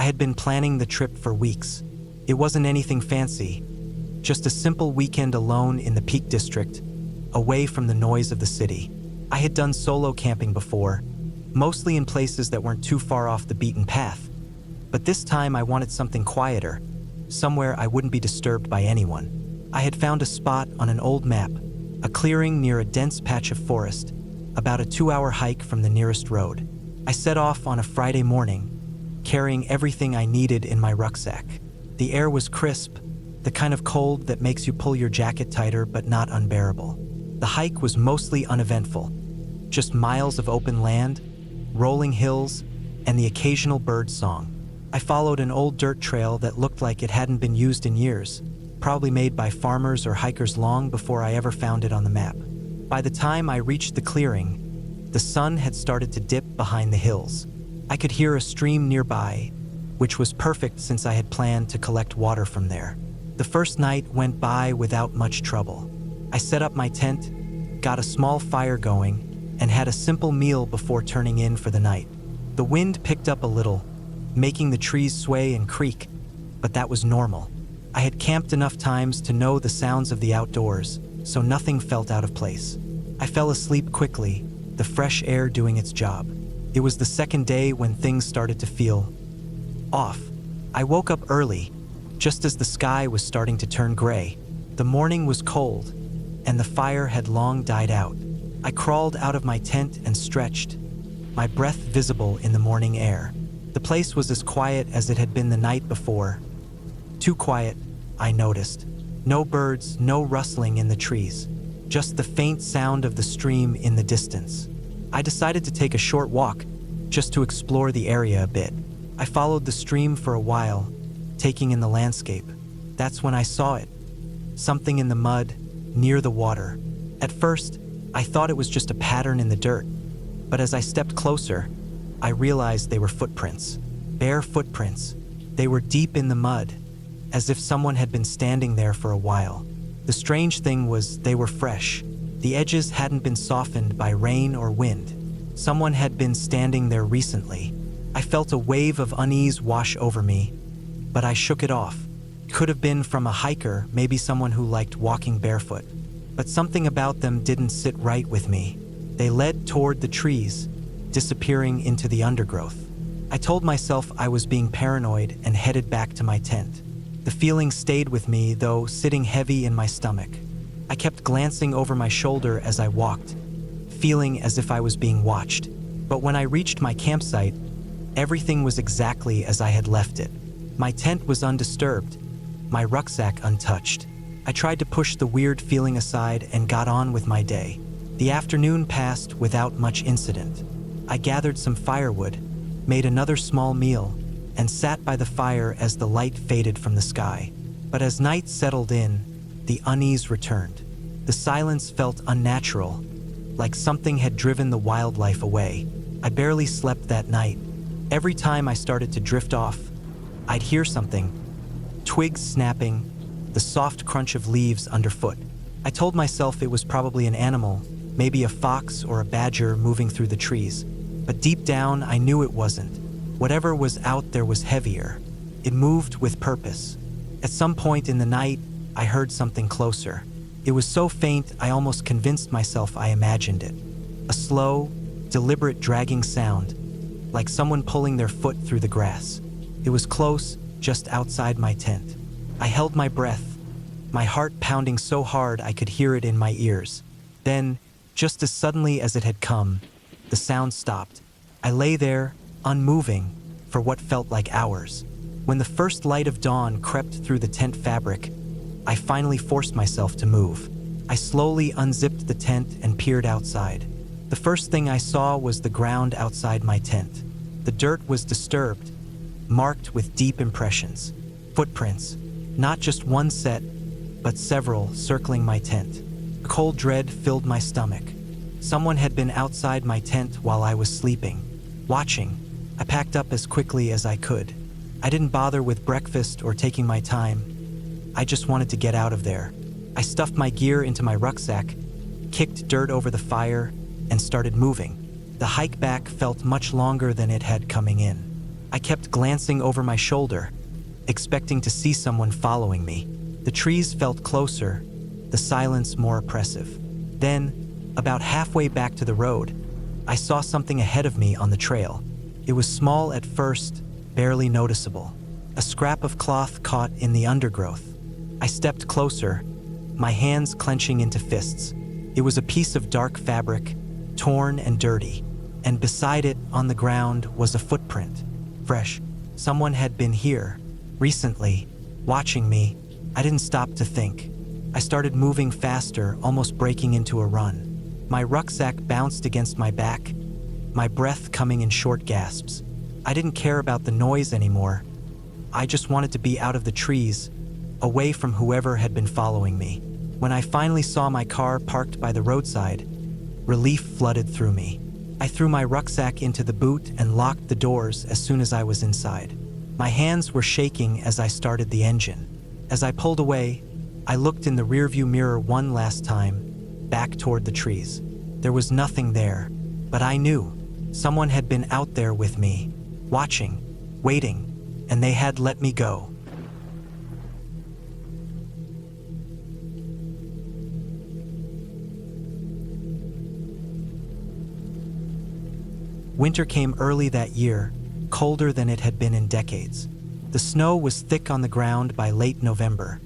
had been planning the trip for weeks. It wasn't anything fancy, just a simple weekend alone in the Peak District, away from the noise of the city. I had done solo camping before, mostly in places that weren't too far off the beaten path. But this time I wanted something quieter, somewhere I wouldn't be disturbed by anyone. I had found a spot on an old map, a clearing near a dense patch of forest, about a 2-hour hike from the nearest road. I set off on a Friday morning, carrying everything I needed in my rucksack. The air was crisp, the kind of cold that makes you pull your jacket tighter but not unbearable. The hike was mostly uneventful, just miles of open land, rolling hills, and the occasional bird song. I followed an old dirt trail that looked like it hadn't been used in years, probably made by farmers or hikers long before I ever found it on the map. By the time I reached the clearing, the sun had started to dip behind the hills. I could hear a stream nearby, which was perfect since I had planned to collect water from there. The first night went by without much trouble. I set up my tent, got a small fire going, and had a simple meal before turning in for the night. The wind picked up a little, making the trees sway and creak, but that was normal. I had camped enough times to know the sounds of the outdoors, so nothing felt out of place. I fell asleep quickly, the fresh air doing its job. It was the second day when things started to feel off. I woke up early, just as the sky was starting to turn gray. The morning was cold, and the fire had long died out. I crawled out of my tent and stretched, my breath visible in the morning air. The place was as quiet as it had been the night before. Too quiet, I noticed. No birds, no rustling in the trees, just the faint sound of the stream in the distance. I decided to take a short walk, just to explore the area a bit. I followed the stream for a while, taking in the landscape. That's when I saw it. Something in the mud, near the water. At first, I thought it was just a pattern in the dirt, but as I stepped closer, I realized they were footprints. Bare footprints. They were deep in the mud, as if someone had been standing there for a while. The strange thing was they were fresh. The edges hadn't been softened by rain or wind. Someone had been standing there recently. I felt a wave of unease wash over me, but I shook it off. Could have been from a hiker, maybe someone who liked walking barefoot. But something about them didn't sit right with me. They led toward the trees, disappearing into the undergrowth. I told myself I was being paranoid and headed back to my tent. The feeling stayed with me, though, sitting heavy in my stomach. I kept glancing over my shoulder as I walked, feeling as if I was being watched. But when I reached my campsite, everything was exactly as I had left it. My tent was undisturbed, my rucksack untouched. I tried to push the weird feeling aside and got on with my day. The afternoon passed without much incident. I gathered some firewood, made another small meal, and sat by the fire as the light faded from the sky. But as night settled in, the unease returned. The silence felt unnatural, like something had driven the wildlife away. I barely slept that night. Every time I started to drift off, I'd hear something. Twigs snapping, the soft crunch of leaves underfoot. I told myself it was probably an animal, maybe a fox or a badger moving through the trees. But deep down, I knew it wasn't. Whatever was out there was heavier. It moved with purpose. At some point in the night, I heard something closer. It was so faint, I almost convinced myself I imagined it. A slow, deliberate dragging sound, like someone pulling their foot through the grass. It was close, just outside my tent. I held my breath, my heart pounding so hard I could hear it in my ears. Then, just as suddenly as it had come, the sound stopped. I lay there, unmoving, for what felt like hours. When the first light of dawn crept through the tent fabric, I finally forced myself to move. I slowly unzipped the tent and peered outside. The first thing I saw was the ground outside my tent. The dirt was disturbed, marked with deep impressions. Footprints, not just one set, but several circling my tent. A cold dread filled my stomach. Someone had been outside my tent while I was sleeping, watching. I packed up as quickly as I could. I didn't bother with breakfast or taking my time. I just wanted to get out of there. I stuffed my gear into my rucksack, kicked dirt over the fire, and started moving. The hike back felt much longer than it had coming in. I kept glancing over my shoulder, expecting to see someone following me. The trees felt closer, the silence more oppressive. Then, about halfway back to the road, I saw something ahead of me on the trail. It was small at first, barely noticeable. A scrap of cloth caught in the undergrowth. I stepped closer, my hands clenching into fists. It was a piece of dark fabric, torn and dirty, and beside it, on the ground, was a footprint. Fresh. Someone had been here, recently, watching me. I didn't stop to think. I started moving faster, almost breaking into a run. My rucksack bounced against my back, my breath coming in short gasps. I didn't care about the noise anymore. I just wanted to be out of the trees, away from whoever had been following me. When I finally saw my car parked by the roadside, relief flooded through me. I threw my rucksack into the boot and locked the doors as soon as I was inside. My hands were shaking as I started the engine. As I pulled away, I looked in the rearview mirror one last time, back toward the trees. There was nothing there, but I knew someone had been out there with me, watching, waiting, and they had let me go. Winter came early that year, colder than it had been in decades. The snow was thick on the ground by late November,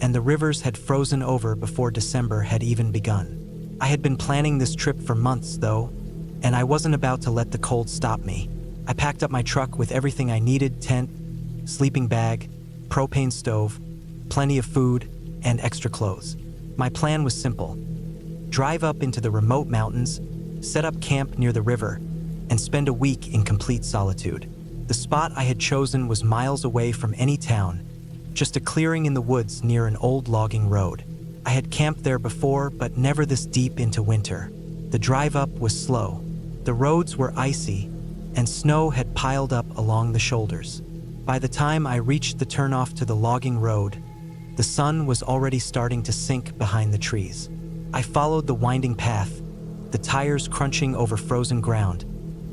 and the rivers had frozen over before December had even begun. I had been planning this trip for months, though, and I wasn't about to let the cold stop me. I packed up my truck with everything I needed: tent, sleeping bag, propane stove, plenty of food, and extra clothes. My plan was simple: drive up into the remote mountains, set up camp near the river, and spend a week in complete solitude. The spot I had chosen was miles away from any town, just a clearing in the woods near an old logging road. I had camped there before, but never this deep into winter. The drive up was slow. The roads were icy, and snow had piled up along the shoulders. By the time I reached the turnoff to the logging road, the sun was already starting to sink behind the trees. I followed the winding path, the tires crunching over frozen ground,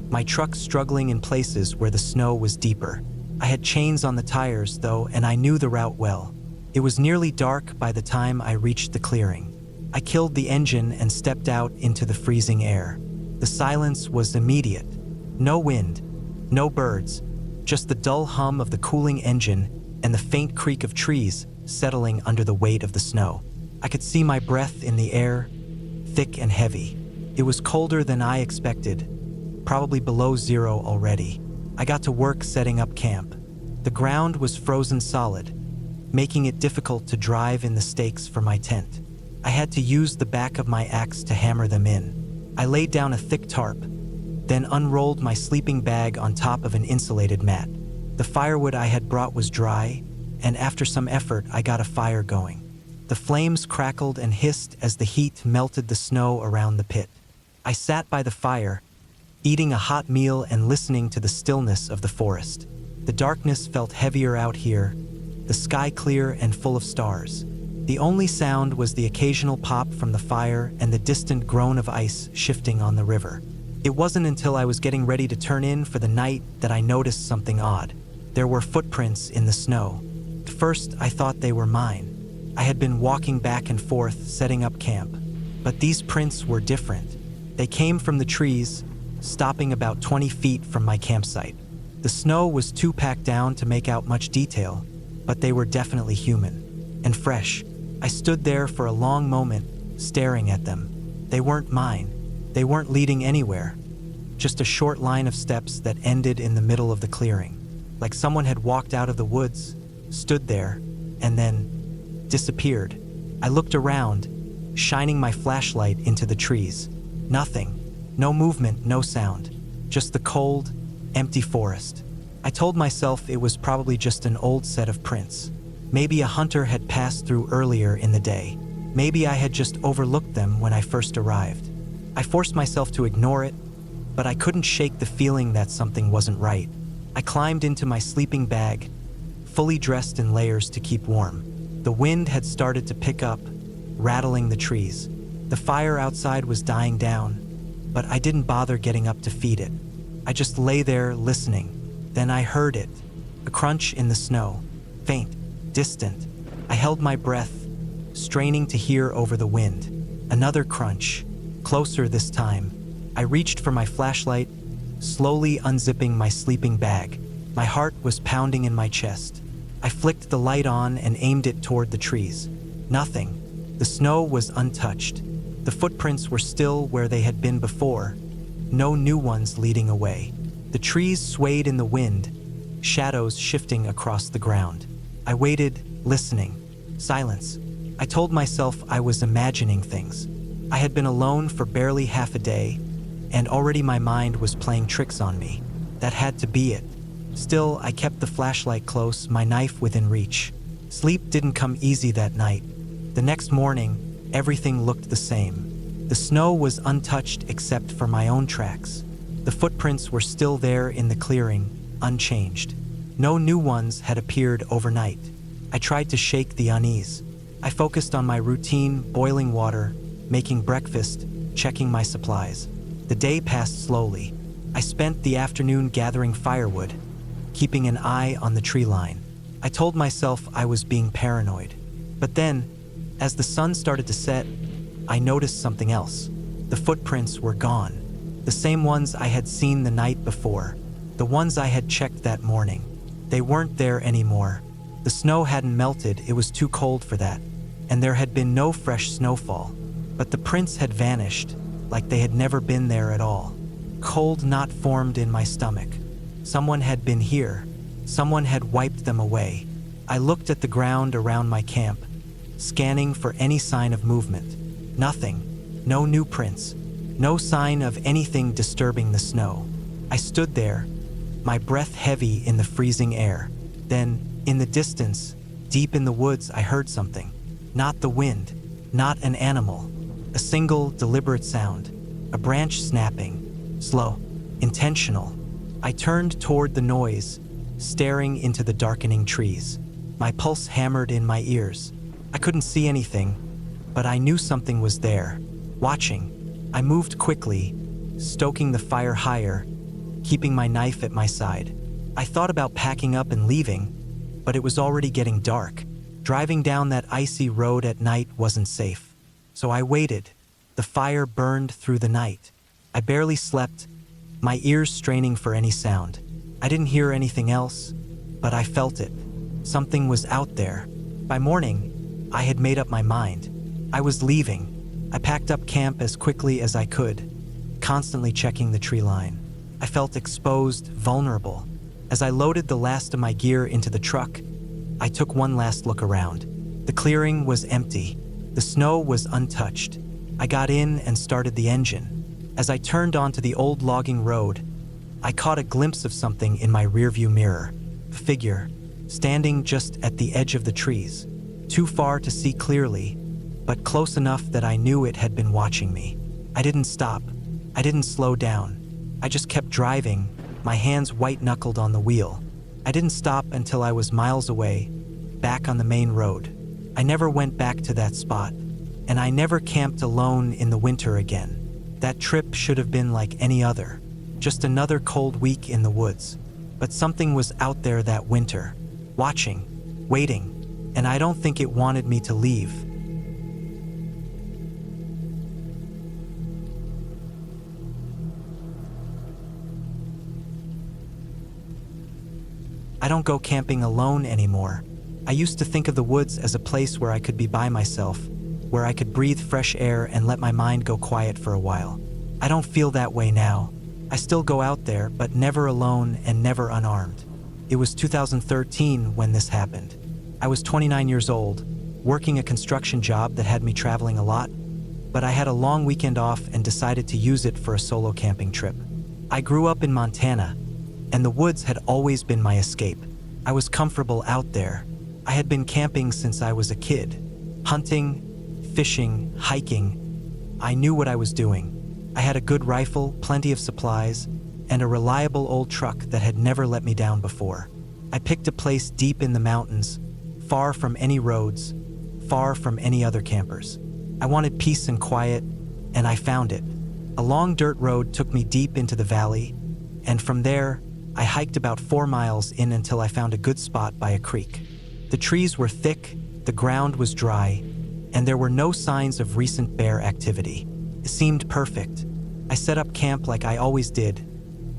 my truck struggling in places where the snow was deeper. I had chains on the tires, though, and I knew the route well. It was nearly dark by the time I reached the clearing. I killed the engine and stepped out into the freezing air. The silence was immediate. No wind, no birds, just the dull hum of the cooling engine and the faint creak of trees settling under the weight of the snow. I could see my breath in the air, thick and heavy. It was colder than I expected, probably below zero already. I got to work setting up camp. The ground was frozen solid, making it difficult to drive in the stakes for my tent. I had to use the back of my axe to hammer them in. I laid down a thick tarp, then unrolled my sleeping bag on top of an insulated mat. The firewood I had brought was dry, and after some effort, I got a fire going. The flames crackled and hissed as the heat melted the snow around the pit. I sat by the fire, eating a hot meal and listening to the stillness of the forest. The darkness felt heavier out here, the sky clear and full of stars. The only sound was the occasional pop from the fire and the distant groan of ice shifting on the river. It wasn't until I was getting ready to turn in for the night that I noticed something odd. There were footprints in the snow. At first, I thought they were mine. I had been walking back and forth, setting up camp. But these prints were different. They came from the trees, stopping about 20 feet from my campsite. The snow was too packed down to make out much detail, but they were definitely human and fresh. I stood there for a long moment, staring at them. They weren't mine. They weren't leading anywhere. Just a short line of steps that ended in the middle of the clearing. Like someone had walked out of the woods, stood there, and then disappeared. I looked around, shining my flashlight into the trees. Nothing. No movement, no sound. Just the cold, empty forest. I told myself it was probably just an old set of prints. Maybe a hunter had passed through earlier in the day. Maybe I had just overlooked them when I first arrived. I forced myself to ignore it, but I couldn't shake the feeling that something wasn't right. I climbed into my sleeping bag, fully dressed in layers to keep warm. The wind had started to pick up, rattling the trees. The fire outside was dying down, but I didn't bother getting up to feed it. I just lay there listening. Then I heard it, a crunch in the snow, faint, distant. I held my breath, straining to hear over the wind. Another crunch, closer this time. I reached for my flashlight, slowly unzipping my sleeping bag. My heart was pounding in my chest. I flicked the light on and aimed it toward the trees. Nothing. The snow was untouched. The footprints were still where they had been before, no new ones leading away. The trees swayed in the wind, shadows shifting across the ground. I waited, listening. Silence. I told myself I was imagining things. I had been alone for barely half a day, and already my mind was playing tricks on me. That had to be it. Still, I kept the flashlight close, my knife within reach. Sleep didn't come easy that night. The next morning, everything looked the same. The snow was untouched except for my own tracks. The footprints were still there in the clearing, unchanged. No new ones had appeared overnight. I tried to shake the unease. I focused on my routine, boiling water, making breakfast, checking my supplies. The day passed slowly. I spent the afternoon gathering firewood, keeping an eye on the tree line. I told myself I was being paranoid. But then, as the sun started to set, I noticed something else. The footprints were gone. The same ones I had seen the night before. The ones I had checked that morning. They weren't there anymore. The snow hadn't melted, it was too cold for that. And there had been no fresh snowfall. But the prints had vanished, like they had never been there at all. Cold knot formed in my stomach. Someone had been here. Someone had wiped them away. I looked at the ground around my camp, scanning for any sign of movement. Nothing. No new prints. No sign of anything disturbing the snow. I stood there, my breath heavy in the freezing air. Then, in the distance, deep in the woods, I heard something. Not the wind, not an animal. A single, deliberate sound. A branch snapping. Slow. Intentional. I turned toward the noise, staring into the darkening trees. My pulse hammered in my ears. I couldn't see anything, but I knew something was there, watching. I moved quickly, stoking the fire higher, keeping my knife at my side. I thought about packing up and leaving, but it was already getting dark. Driving down that icy road at night wasn't safe. So I waited. The fire burned through the night. I barely slept, my ears straining for any sound. I didn't hear anything else, but I felt it. Something was out there. By morning, I had made up my mind. I was leaving. I packed up camp as quickly as I could, constantly checking the tree line. I felt exposed, vulnerable. As I loaded the last of my gear into the truck, I took one last look around. The clearing was empty. The snow was untouched. I got in and started the engine. As I turned onto the old logging road, I caught a glimpse of something in my rearview mirror. A figure, standing just at the edge of the trees, too far to see clearly, but close enough that I knew it had been watching me. I didn't stop. I didn't slow down. I just kept driving, my hands white-knuckled on the wheel. I didn't stop until I was miles away, back on the main road. I never went back to that spot, and I never camped alone in the winter again. That trip should have been like any other, just another cold week in the woods. But something was out there that winter, watching, waiting, and I don't think it wanted me to leave. I don't go camping alone anymore. I used to think of the woods as a place where I could be by myself, where I could breathe fresh air and let my mind go quiet for a while. I don't feel that way now. I still go out there, but never alone and never unarmed. It was 2013 when this happened. I was 29 years old, working a construction job that had me traveling a lot, but I had a long weekend off and decided to use it for a solo camping trip. I grew up in Montana, and the woods had always been my escape. I was comfortable out there. I had been camping since I was a kid. Hunting, fishing, hiking. I knew what I was doing. I had a good rifle, plenty of supplies, and a reliable old truck that had never let me down before. I picked a place deep in the mountains, far from any roads, far from any other campers. I wanted peace and quiet, and I found it. A long dirt road took me deep into the valley, and from there, I hiked about 4 miles in until I found a good spot by a creek. The trees were thick, the ground was dry, and there were no signs of recent bear activity. It seemed perfect. I set up camp like I always did,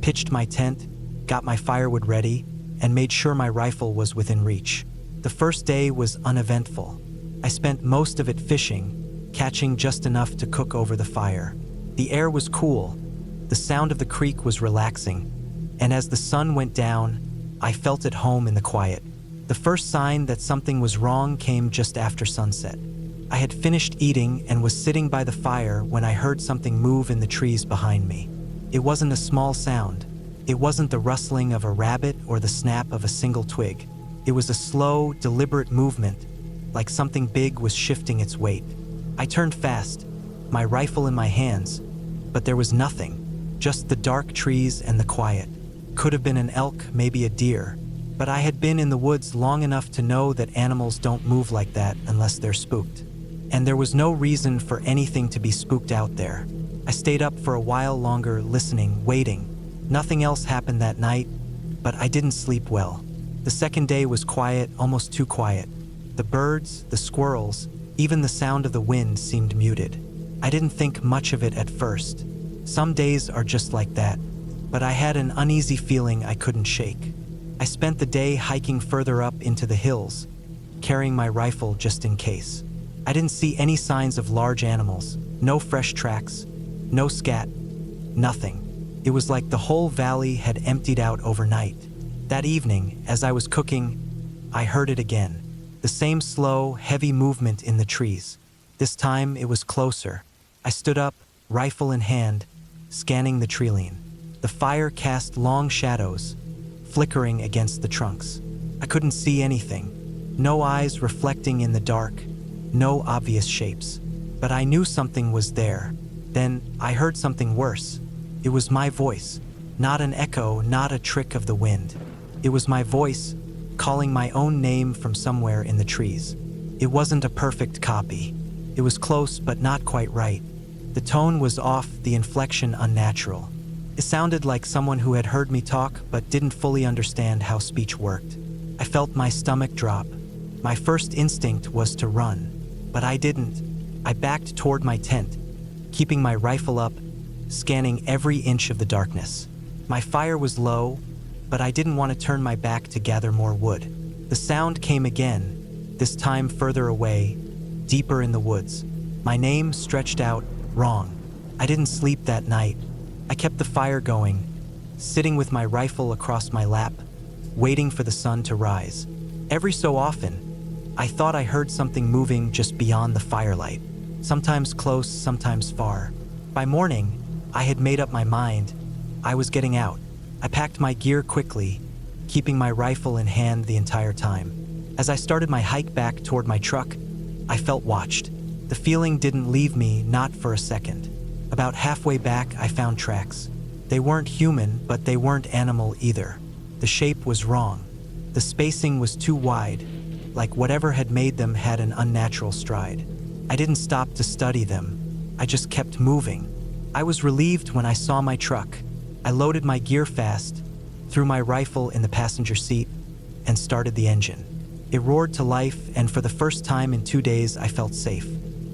pitched my tent, got my firewood ready, and made sure my rifle was within reach. The first day was uneventful. I spent most of it fishing, catching just enough to cook over the fire. The air was cool, the sound of the creek was relaxing, and as the sun went down, I felt at home in the quiet. The first sign that something was wrong came just after sunset. I had finished eating and was sitting by the fire when I heard something move in the trees behind me. It wasn't a small sound. It wasn't the rustling of a rabbit or the snap of a single twig. It was a slow, deliberate movement, like something big was shifting its weight. I turned fast, my rifle in my hands, but there was nothing, just the dark trees and the quiet. Could have been an elk, maybe a deer, but I had been in the woods long enough to know that animals don't move like that unless they're spooked. And there was no reason for anything to be spooked out there. I stayed up for a while longer, listening, waiting. Nothing else happened that night, but I didn't sleep well. The second day was quiet, almost too quiet. The birds, the squirrels, even the sound of the wind seemed muted. I didn't think much of it at first. Some days are just like that, but I had an uneasy feeling I couldn't shake. I spent the day hiking further up into the hills, carrying my rifle just in case. I didn't see any signs of large animals, no fresh tracks, no scat, nothing. It was like the whole valley had emptied out overnight. That evening, as I was cooking, I heard it again. The same slow, heavy movement in the trees. This time it was closer. I stood up, rifle in hand, scanning the tree-line. The fire cast long shadows, flickering against the trunks. I couldn't see anything. No eyes reflecting in the dark, no obvious shapes. But I knew something was there. Then I heard something worse. It was my voice, not an echo, not a trick of the wind. It was my voice, calling my own name from somewhere in the trees. It wasn't a perfect copy. It was close, but not quite right. The tone was off, the inflection unnatural. It sounded like someone who had heard me talk, but didn't fully understand how speech worked. I felt my stomach drop. My first instinct was to run, but I didn't. I backed toward my tent, keeping my rifle up, scanning every inch of the darkness. My fire was low, but I didn't want to turn my back to gather more wood. The sound came again, this time further away, deeper in the woods. My name stretched out, wrong. I didn't sleep that night. I kept the fire going, sitting with my rifle across my lap, waiting for the sun to rise. Every so often, I thought I heard something moving just beyond the firelight, sometimes close, sometimes far. By morning, I had made up my mind. I was getting out. I packed my gear quickly, keeping my rifle in hand the entire time. As I started my hike back toward my truck, I felt watched. The feeling didn't leave me, not for a second. About halfway back, I found tracks. They weren't human, but they weren't animal either. The shape was wrong. The spacing was too wide, like whatever had made them had an unnatural stride. I didn't stop to study them. I just kept moving. I was relieved when I saw my truck. I loaded my gear fast, threw my rifle in the passenger seat, and started the engine. It roared to life, and for the first time in 2 days, I felt safe.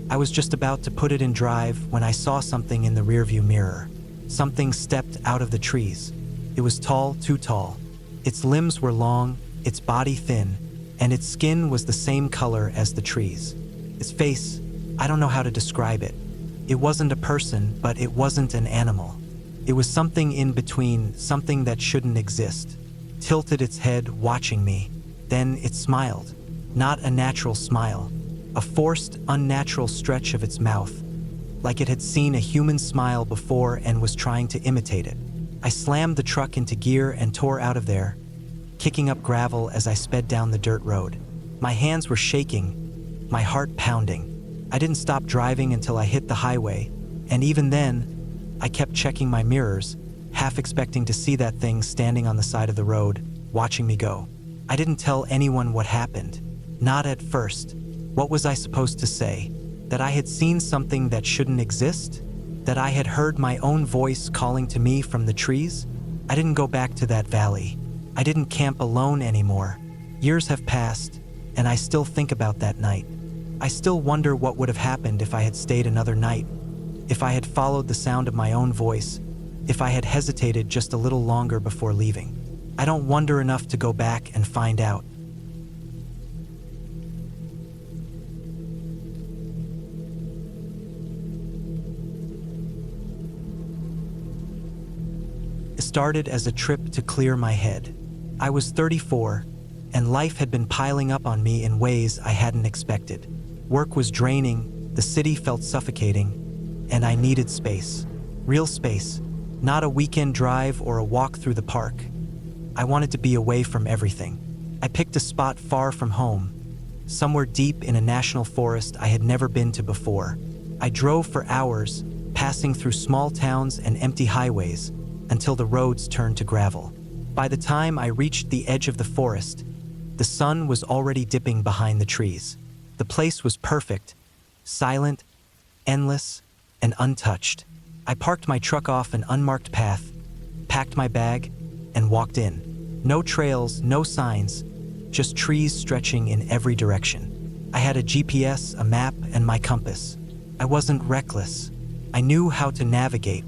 I was just about to put it in drive when I saw something in the rearview mirror. Something stepped out of the trees. It was tall, too tall. Its limbs were long, its body thin, and its skin was the same color as the trees. Its face, I don't know how to describe it. It wasn't a person, but it wasn't an animal. It was something in between, something that shouldn't exist. Tilted its head, watching me. Then it smiled. Not a natural smile. A forced, unnatural stretch of its mouth, like it had seen a human smile before and was trying to imitate it. I slammed the truck into gear and tore out of there, kicking up gravel as I sped down the dirt road. My hands were shaking, my heart pounding. I didn't stop driving until I hit the highway, and even then, I kept checking my mirrors, half expecting to see that thing standing on the side of the road, watching me go. I didn't tell anyone what happened. Not at first. What was I supposed to say? That I had seen something that shouldn't exist? That I had heard my own voice calling to me from the trees? I didn't go back to that valley. I didn't camp alone anymore. Years have passed, and I still think about that night. I still wonder what would have happened if I had stayed another night, if I had followed the sound of my own voice, if I had hesitated just a little longer before leaving. I don't wonder enough to go back and find out. It started as a trip to clear my head. I was 34, and life had been piling up on me in ways I hadn't expected. Work was draining, the city felt suffocating, and I needed space. Real space, not a weekend drive or a walk through the park. I wanted to be away from everything. I picked a spot far from home, somewhere deep in a national forest I had never been to before. I drove for hours, passing through small towns and empty highways, until the roads turned to gravel. By the time I reached the edge of the forest, the sun was already dipping behind the trees. The place was perfect, silent, endless, and untouched. I parked my truck off an unmarked path, packed my bag, and walked in. No trails, no signs, just trees stretching in every direction. I had a GPS, a map, and my compass. I wasn't reckless. I knew how to navigate.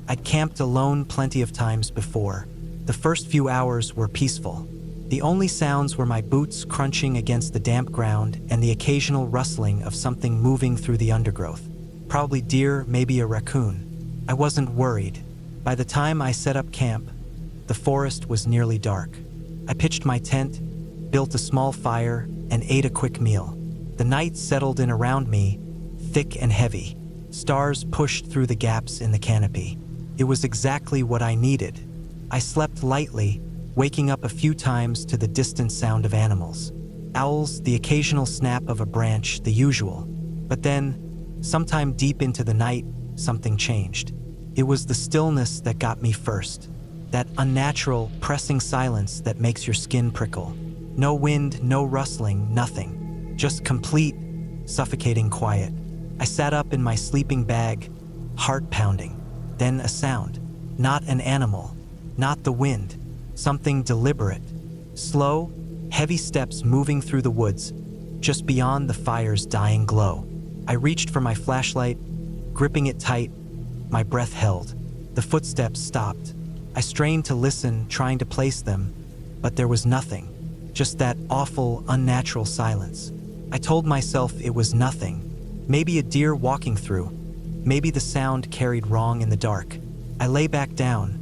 I'd camped alone plenty of times before. The first few hours were peaceful. The only sounds were my boots crunching against the damp ground and the occasional rustling of something moving through the undergrowth. Probably deer, maybe a raccoon. I wasn't worried. By the time I set up camp, the forest was nearly dark. I pitched my tent, built a small fire, and ate a quick meal. The night settled in around me, thick and heavy. Stars pushed through the gaps in the canopy. It was exactly what I needed. I slept lightly, waking up a few times to the distant sound of animals. Owls, the occasional snap of a branch, the usual. But then, sometime deep into the night, something changed. It was the stillness that got me first. That unnatural, pressing silence that makes your skin prickle. No wind, no rustling, nothing. Just complete, suffocating quiet. I sat up in my sleeping bag, heart pounding. Then a sound. Not an animal. Not the wind. Something deliberate. Slow, heavy steps moving through the woods, just beyond the fire's dying glow. I reached for my flashlight, gripping it tight, my breath held. The footsteps stopped. I strained to listen, trying to place them, but there was nothing. Just that awful, unnatural silence. I told myself it was nothing. Maybe a deer walking through. Maybe the sound carried wrong in the dark. I lay back down,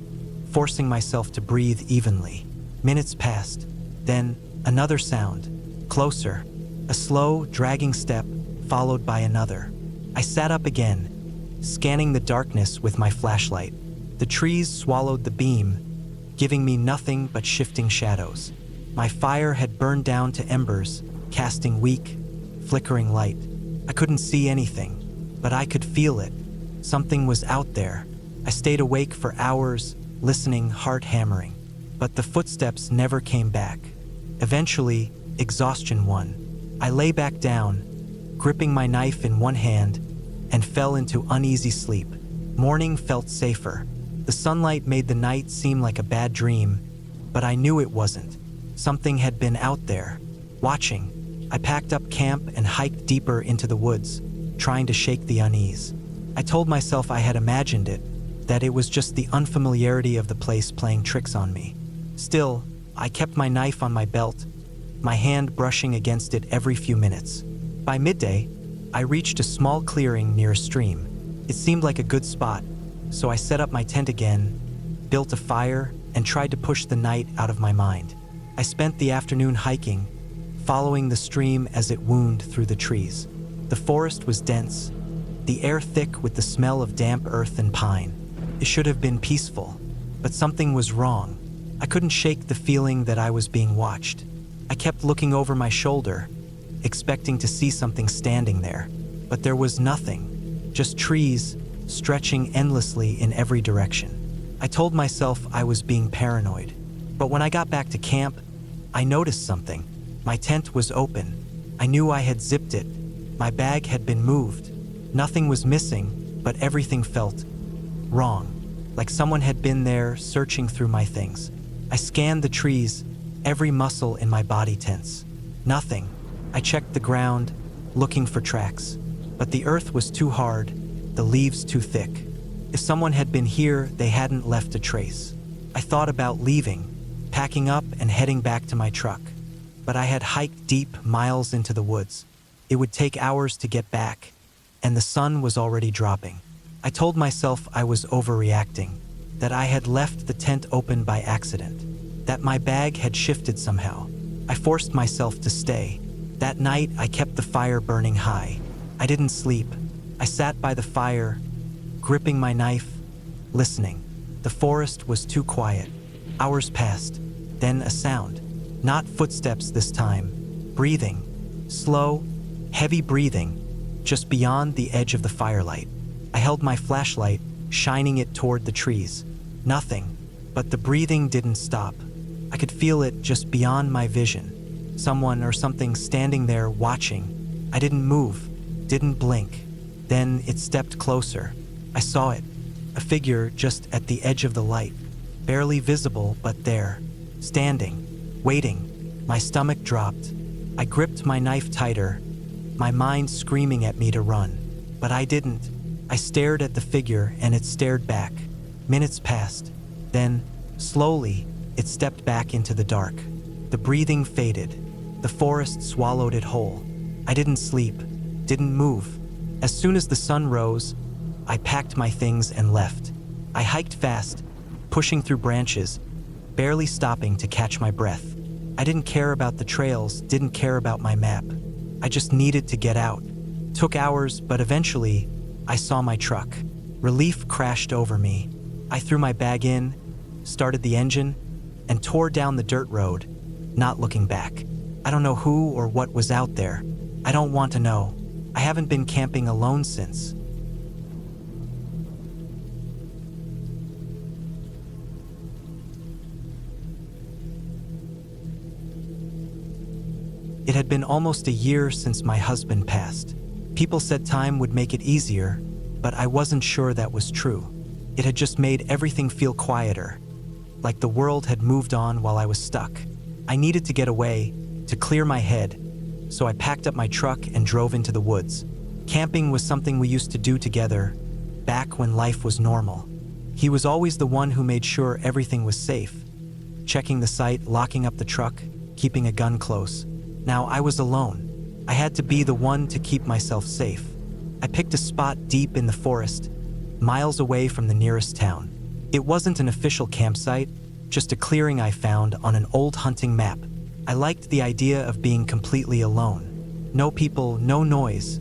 forcing myself to breathe evenly. Minutes passed. Then, another sound. Closer. A slow, dragging step, followed by another. I sat up again, scanning the darkness with my flashlight. The trees swallowed the beam, giving me nothing but shifting shadows. My fire had burned down to embers, casting weak, flickering light. I couldn't see anything, but I could feel it. Something was out there. I stayed awake for hours, listening, heart hammering. But the footsteps never came back. Eventually, exhaustion won. I lay back down, gripping my knife in one hand, and fell into uneasy sleep. Morning felt safer. The sunlight made the night seem like a bad dream, but I knew it wasn't. Something had been out there, watching. I packed up camp and hiked deeper into the woods, trying to shake the unease. I told myself I had imagined it, that it was just the unfamiliarity of the place playing tricks on me. Still, I kept my knife on my belt, my hand brushing against it every few minutes. By midday, I reached a small clearing near a stream. It seemed like a good spot, so I set up my tent again, built a fire, and tried to push the night out of my mind. I spent the afternoon hiking, following the stream as it wound through the trees. The forest was dense, the air thick with the smell of damp earth and pine. It should have been peaceful, but something was wrong. I couldn't shake the feeling that I was being watched. I kept looking over my shoulder, expecting to see something standing there, but there was nothing, just trees stretching endlessly in every direction. I told myself I was being paranoid, but when I got back to camp, I noticed something. My tent was open. I knew I had zipped it. My bag had been moved. Nothing was missing, but everything felt wrong. like someone had been there searching through my things. I scanned the trees, every muscle in my body tense. Nothing. I checked the ground, looking for tracks. But the earth was too hard, the leaves too thick. If someone had been here, they hadn't left a trace. I thought about leaving, packing up and heading back to my truck. But I had hiked deep miles into the woods. It would take hours to get back, and the sun was already dropping. I told myself I was overreacting, that I had left the tent open by accident, that my bag had shifted somehow. I forced myself to stay. That night, I kept the fire burning high. I didn't sleep. I sat by the fire, gripping my knife, listening. The forest was too quiet. Hours passed. Then a sound. Not footsteps this time. Breathing. Slow, heavy breathing, just beyond the edge of the firelight. I held my flashlight, shining it toward the trees. Nothing, but the breathing didn't stop. I could feel it just beyond my vision. Someone or something standing there watching. I didn't move, didn't blink. Then it stepped closer. I saw it, a figure just at the edge of the light, barely visible but there, standing, waiting. My stomach dropped. I gripped my knife tighter, my mind screaming at me to run. But I didn't. I stared at the figure and it stared back. Minutes passed. Then, slowly, it stepped back into the dark. The breathing faded. The forest swallowed it whole. I didn't sleep, didn't move. As soon as the sun rose, I packed my things and left. I hiked fast, pushing through branches, barely stopping to catch my breath. I didn't care about the trails, didn't care about my map. I just needed to get out. Took hours, but eventually, I saw my truck. Relief crashed over me. I threw my bag in, started the engine, and tore down the dirt road, not looking back. I don't know who or what was out there. I don't want to know. I haven't been camping alone since. It had been almost a year since my husband passed. People said time would make it easier, but I wasn't sure that was true. It had just made everything feel quieter, like the world had moved on while I was stuck. I needed to get away, to clear my head, so I packed up my truck and drove into the woods. Camping was something we used to do together, back when life was normal. He was always the one who made sure everything was safe, checking the site, locking up the truck, keeping a gun close. Now I was alone. I had to be the one to keep myself safe. I picked a spot deep in the forest, miles away from the nearest town. It wasn't an official campsite, just a clearing I found on an old hunting map. I liked the idea of being completely alone. No people, no noise,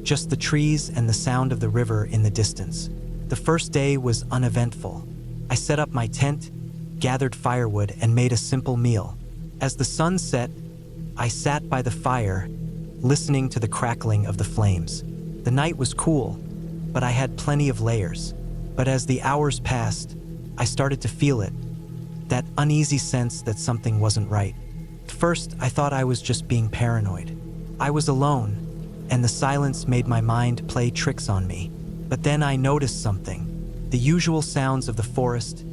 just the trees and the sound of the river in the distance. The first day was uneventful. I set up my tent, gathered firewood, and made a simple meal. As the sun set, I sat by the fire, listening to the crackling of the flames. The night was cool, but I had plenty of layers. But as the hours passed, I started to feel it, that uneasy sense that something wasn't right. At first, I thought I was just being paranoid. I was alone, and the silence made my mind play tricks on me. But then I noticed something. The usual sounds of the forest,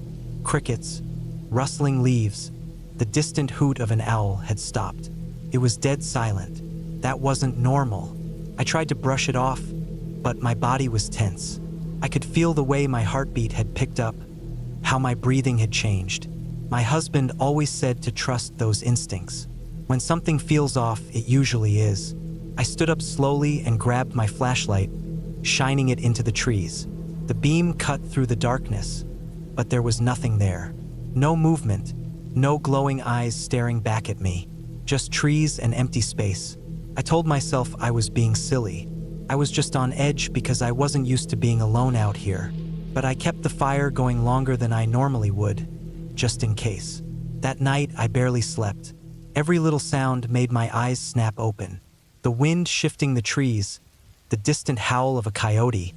crickets, rustling leaves, the distant hoot of an owl had stopped. It was dead silent. That wasn't normal. I tried to brush it off, but my body was tense. I could feel the way my heartbeat had picked up, how my breathing had changed. My husband always said to trust those instincts. When something feels off, it usually is. I stood up slowly and grabbed my flashlight, shining it into the trees. The beam cut through the darkness, but there was nothing there. No movement, no glowing eyes staring back at me. Just trees and empty space. I told myself I was being silly. I was just on edge because I wasn't used to being alone out here. But I kept the fire going longer than I normally would, just in case. That night, I barely slept. Every little sound made my eyes snap open. The wind shifting the trees, the distant howl of a coyote.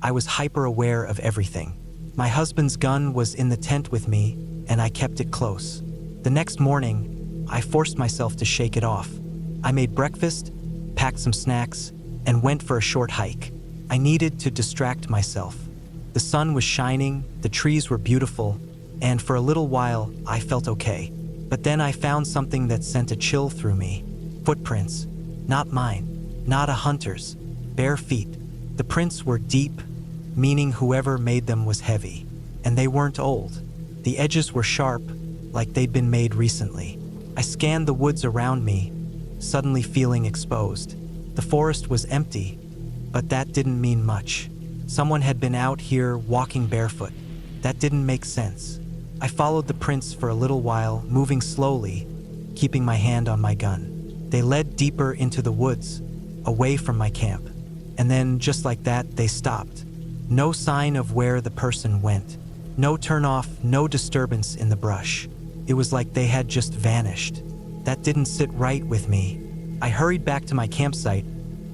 I was hyper-aware of everything. My husband's gun was in the tent with me, and I kept it close. The next morning, I forced myself to shake it off. I made breakfast, packed some snacks, and went for a short hike. I needed to distract myself. The sun was shining, the trees were beautiful, and for a little while, I felt okay. But then I found something that sent a chill through me. Footprints. Not mine. Not a hunter's. Bare feet. The prints were deep, meaning whoever made them was heavy. And they weren't old. The edges were sharp, like they'd been made recently. I scanned the woods around me, suddenly feeling exposed. The forest was empty, but that didn't mean much. Someone had been out here walking barefoot. That didn't make sense. I followed the prints for a little while, moving slowly, keeping my hand on my gun. They led deeper into the woods, away from my camp. And then, just like that, they stopped. No sign of where the person went. No turnoff, no disturbance in the brush. It was like they had just vanished. That didn't sit right with me. I hurried back to my campsite,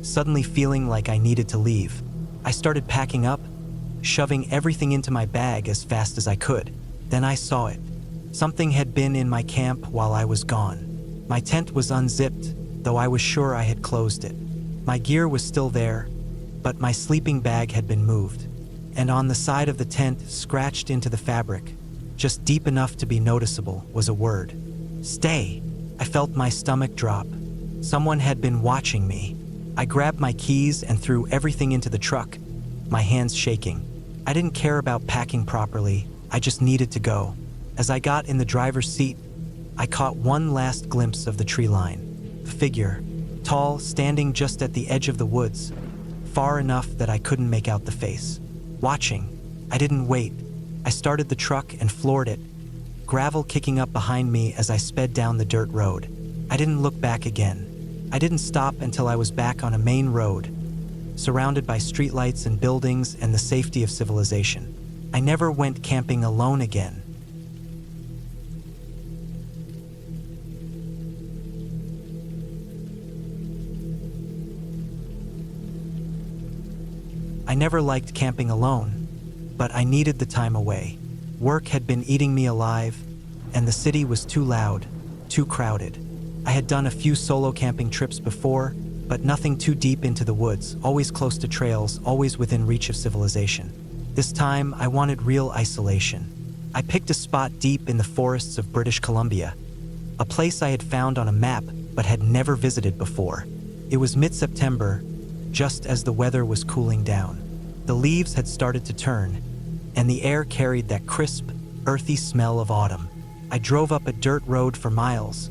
suddenly feeling like I needed to leave. I started packing up, shoving everything into my bag as fast as I could. Then I saw it. Something had been in my camp while I was gone. My tent was unzipped, though I was sure I had closed it. My gear was still there, but my sleeping bag had been moved. And on the side of the tent, scratched into the fabric, just deep enough to be noticeable, was a word. Stay. I felt my stomach drop. Someone had been watching me. I grabbed my keys and threw everything into the truck, my hands shaking. I didn't care about packing properly. I just needed to go. As I got in the driver's seat, I caught one last glimpse of the tree line. A figure, tall, standing just at the edge of the woods, far enough that I couldn't make out the face. Watching. I didn't wait. I started the truck and floored it, gravel kicking up behind me as I sped down the dirt road. I didn't look back again. I didn't stop until I was back on a main road, surrounded by streetlights and buildings and the safety of civilization. I never went camping alone again. I never liked camping alone, but I needed the time away. Work had been eating me alive, and the city was too loud, too crowded. I had done a few solo camping trips before, but nothing too deep into the woods, always close to trails, always within reach of civilization. This time, I wanted real isolation. I picked a spot deep in the forests of British Columbia, a place I had found on a map but had never visited before. It was mid-September, just as the weather was cooling down. The leaves had started to turn, and the air carried that crisp, earthy smell of autumn. I drove up a dirt road for miles,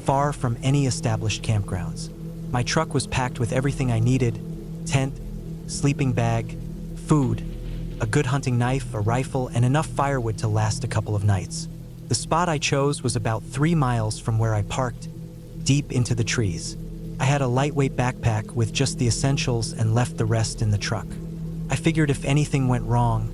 far from any established campgrounds. My truck was packed with everything I needed: tent, sleeping bag, food, a good hunting knife, a rifle, and enough firewood to last a couple of nights. The spot I chose was about 3 miles from where I parked, deep into the trees. I had a lightweight backpack with just the essentials and left the rest in the truck. I figured if anything went wrong,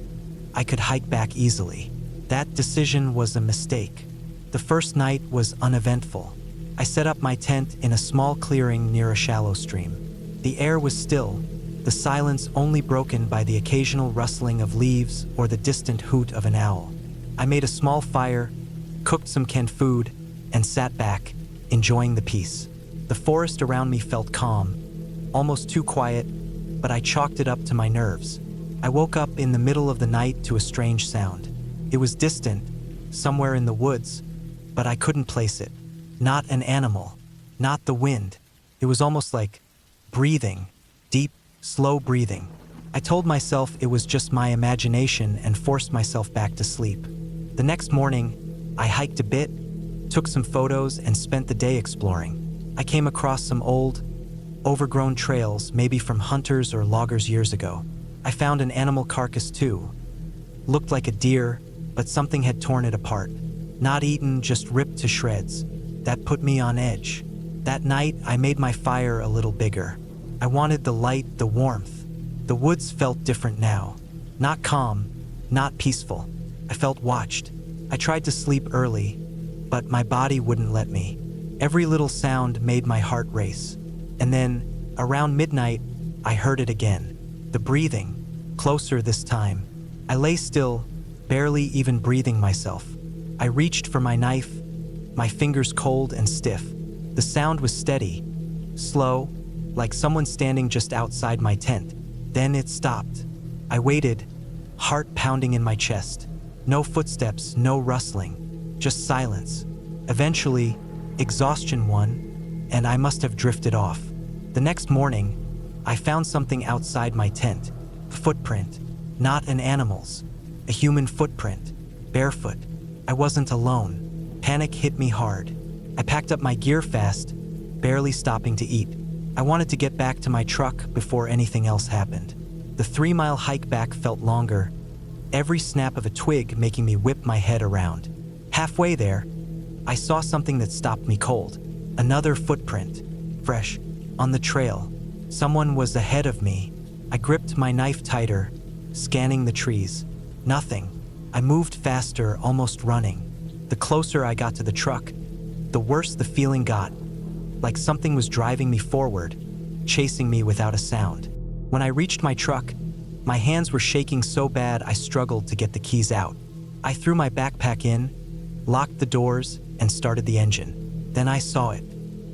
I could hike back easily. That decision was a mistake. The first night was uneventful. I set up my tent in a small clearing near a shallow stream. The air was still, the silence only broken by the occasional rustling of leaves or the distant hoot of an owl. I made a small fire, cooked some canned food, and sat back, enjoying the peace. The forest around me felt calm, almost too quiet, but I chalked it up to my nerves. I woke up in the middle of the night to a strange sound. It was distant, somewhere in the woods, but I couldn't place it. Not an animal, not the wind. It was almost like breathing, deep, slow breathing. I told myself it was just my imagination and forced myself back to sleep. The next morning, I hiked a bit, took some photos, and spent the day exploring. I came across some old, overgrown trails, maybe from hunters or loggers years ago. I found an animal carcass too. Looked like a deer, but something had torn it apart. Not eaten, just ripped to shreds. That put me on edge. That night, I made my fire a little bigger. I wanted the light, the warmth. The woods felt different now. Not calm, not peaceful. I felt watched. I tried to sleep early, but my body wouldn't let me. Every little sound made my heart race. And then, around midnight, I heard it again. The breathing, closer this time. I lay still, barely even breathing myself. I reached for my knife, my fingers cold and stiff. The sound was steady, slow, like someone standing just outside my tent. Then it stopped. I waited, heart pounding in my chest. No footsteps, no rustling, just silence. Eventually, exhaustion won, and I must have drifted off. The next morning, I found something outside my tent. A footprint, not an animal's. A human footprint, barefoot. I wasn't alone. Panic hit me hard. I packed up my gear fast, barely stopping to eat. I wanted to get back to my truck before anything else happened. The 3-mile hike back felt longer, every snap of a twig making me whip my head around. Halfway there, I saw something that stopped me cold. Another footprint, fresh, on the trail. Someone was ahead of me. I gripped my knife tighter, scanning the trees. Nothing. I moved faster, almost running. The closer I got to the truck, the worse the feeling got, like something was driving me forward, chasing me without a sound. When I reached my truck, my hands were shaking so bad I struggled to get the keys out. I threw my backpack in, locked the doors, and started the engine. Then I saw it.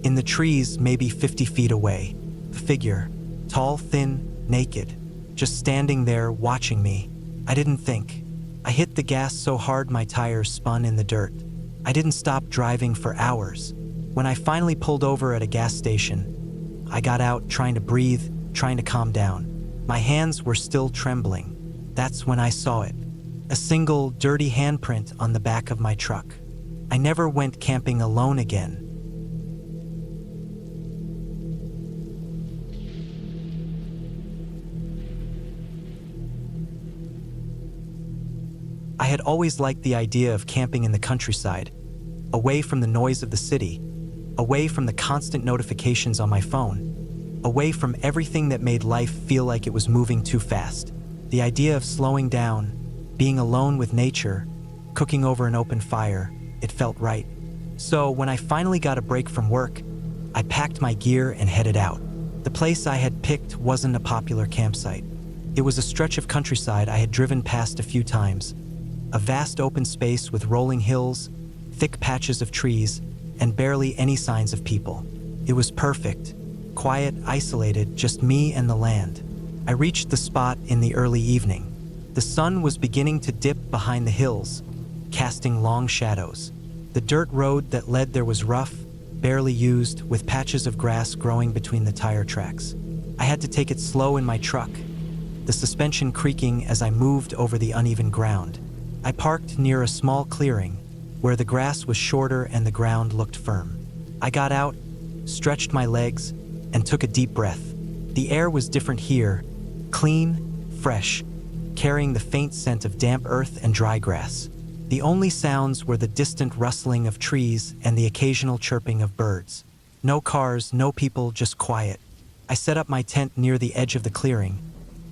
In the trees, maybe 50 feet away. A figure, tall, thin, naked, just standing there watching me. I didn't think. I hit the gas so hard my tires spun in the dirt. I didn't stop driving for hours. When I finally pulled over at a gas station, I got out trying to breathe, trying to calm down. My hands were still trembling. That's when I saw it. A single, dirty handprint on the back of my truck. I never went camping alone again. I had always liked the idea of camping in the countryside, away from the noise of the city, away from the constant notifications on my phone, away from everything that made life feel like it was moving too fast. The idea of slowing down, being alone with nature, cooking over an open fire, it felt right. So when I finally got a break from work, I packed my gear and headed out. The place I had picked wasn't a popular campsite. It was a stretch of countryside I had driven past a few times. A vast open space with rolling hills, thick patches of trees, and barely any signs of people. It was perfect. Quiet, isolated, just me and the land. I reached the spot in the early evening. The sun was beginning to dip behind the hills, casting long shadows. The dirt road that led there was rough, barely used, with patches of grass growing between the tire tracks. I had to take it slow in my truck, the suspension creaking as I moved over the uneven ground. I parked near a small clearing where the grass was shorter and the ground looked firm. I got out, stretched my legs, and took a deep breath. The air was different here, clean, fresh, carrying the faint scent of damp earth and dry grass. The only sounds were the distant rustling of trees and the occasional chirping of birds. No cars, no people, just quiet. I set up my tent near the edge of the clearing,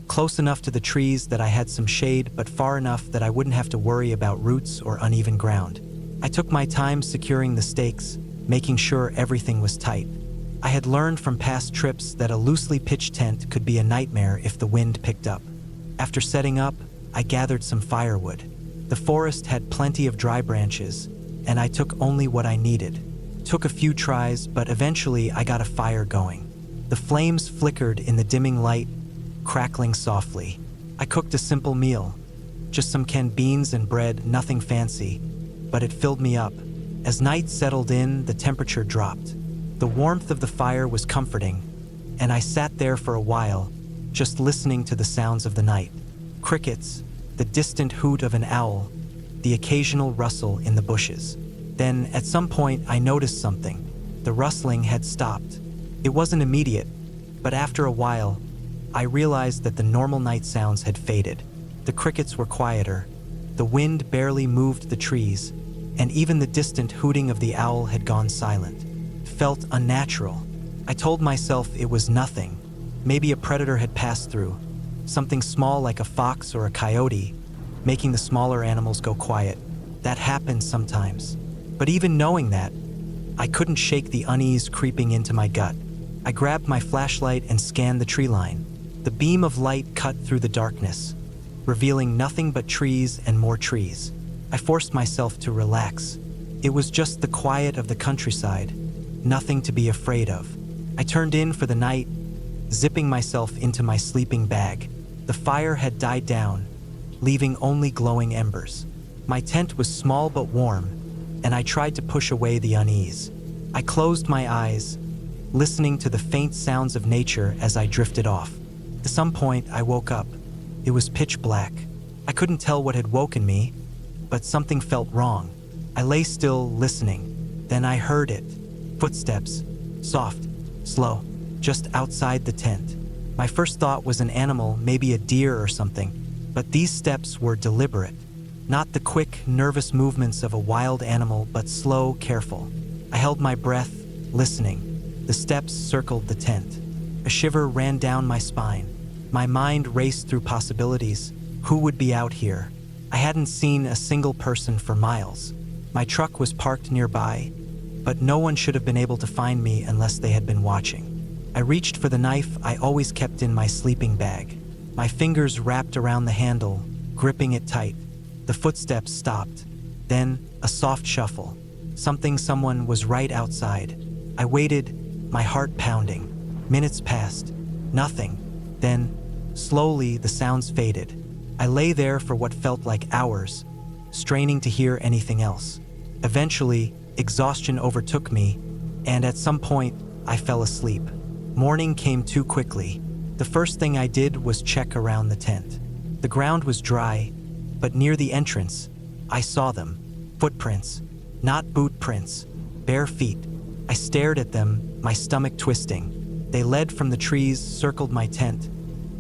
close enough to the trees that I had some shade, but far enough that I wouldn't have to worry about roots or uneven ground. I took my time securing the stakes, making sure everything was tight. I had learned from past trips that a loosely pitched tent could be a nightmare if the wind picked up. After setting up, I gathered some firewood. The forest had plenty of dry branches, and I took only what I needed. Took a few tries, but eventually I got a fire going. The flames flickered in the dimming light, crackling softly. I cooked a simple meal, just some canned beans and bread, nothing fancy, but it filled me up. As night settled in, the temperature dropped. The warmth of the fire was comforting, and I sat there for a while, just listening to the sounds of the night. Crickets, the distant hoot of an owl, the occasional rustle in the bushes. Then, at some point, I noticed something. The rustling had stopped. It wasn't immediate, but after a while, I realized that the normal night sounds had faded. The crickets were quieter, the wind barely moved the trees, and even the distant hooting of the owl had gone silent. It felt unnatural. I told myself it was nothing. Maybe a predator had passed through, something small like a fox or a coyote, making the smaller animals go quiet. That happens sometimes. But even knowing that, I couldn't shake the unease creeping into my gut. I grabbed my flashlight and scanned the tree line. The beam of light cut through the darkness, revealing nothing but trees and more trees. I forced myself to relax. It was just the quiet of the countryside, nothing to be afraid of. I turned in for the night, zipping myself into my sleeping bag. The fire had died down, leaving only glowing embers. My tent was small but warm, and I tried to push away the unease. I closed my eyes, listening to the faint sounds of nature as I drifted off. At some point, I woke up. It was pitch black. I couldn't tell what had woken me, but something felt wrong. I lay still, listening. Then I heard it. Footsteps. Soft, slow, just outside the tent. My first thought was an animal, maybe a deer or something, but these steps were deliberate. Not the quick, nervous movements of a wild animal, but slow, careful. I held my breath, listening. The steps circled the tent. A shiver ran down my spine. My mind raced through possibilities. Who would be out here? I hadn't seen a single person for miles. My truck was parked nearby, but no one should have been able to find me unless they had been watching. I reached for the knife I always kept in my sleeping bag. My fingers wrapped around the handle, gripping it tight. The footsteps stopped. Then, a soft shuffle. Someone was right outside. I waited, my heart pounding. Minutes passed. Nothing. Then, slowly, the sounds faded. I lay there for what felt like hours, straining to hear anything else. Eventually, exhaustion overtook me, and at some point, I fell asleep. Morning came too quickly. The first thing I did was check around the tent. The ground was dry, but near the entrance, I saw them. Footprints, not boot prints, bare feet. I stared at them, my stomach twisting. They led from the trees, circled my tent,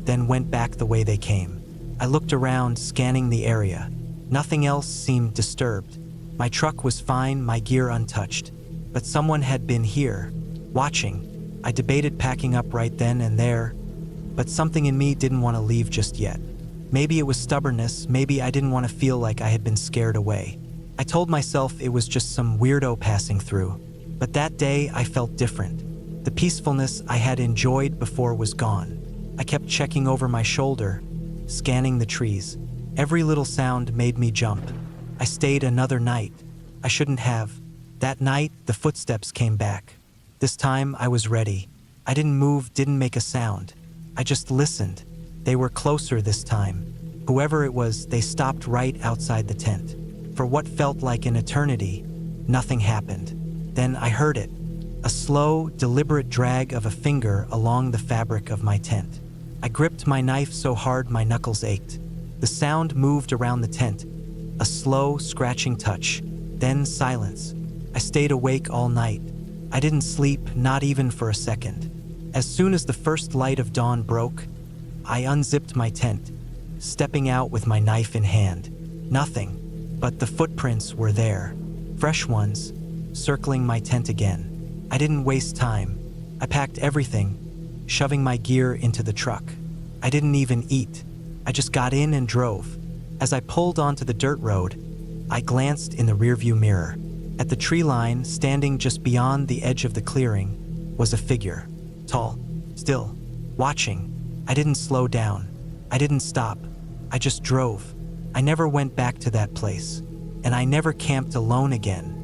then went back the way they came. I looked around, scanning the area. Nothing else seemed disturbed. My truck was fine, my gear untouched. But someone had been here, watching. I debated packing up right then and there, but something in me didn't want to leave just yet. Maybe it was stubbornness, maybe I didn't want to feel like I had been scared away. I told myself it was just some weirdo passing through. But that day, I felt different. The peacefulness I had enjoyed before was gone. I kept checking over my shoulder, scanning the trees. Every little sound made me jump. I stayed another night. I shouldn't have. That night, the footsteps came back. This time, I was ready. I didn't move, didn't make a sound. I just listened. They were closer this time. Whoever it was, they stopped right outside the tent. For what felt like an eternity, nothing happened. Then I heard it. A slow, deliberate drag of a finger along the fabric of my tent. I gripped my knife so hard my knuckles ached. The sound moved around the tent. A slow, scratching touch. Then silence. I stayed awake all night. I didn't sleep, not even for a second. As soon as the first light of dawn broke, I unzipped my tent, stepping out with my knife in hand. Nothing, but the footprints were there. Fresh ones, circling my tent again. I didn't waste time. I packed everything, shoving my gear into the truck. I didn't even eat. I just got in and drove. As I pulled onto the dirt road, I glanced in the rearview mirror. At the tree line, standing just beyond the edge of the clearing, was a figure. Tall, still, watching. I didn't slow down. I didn't stop. I just drove. I never went back to that place. And I never camped alone again.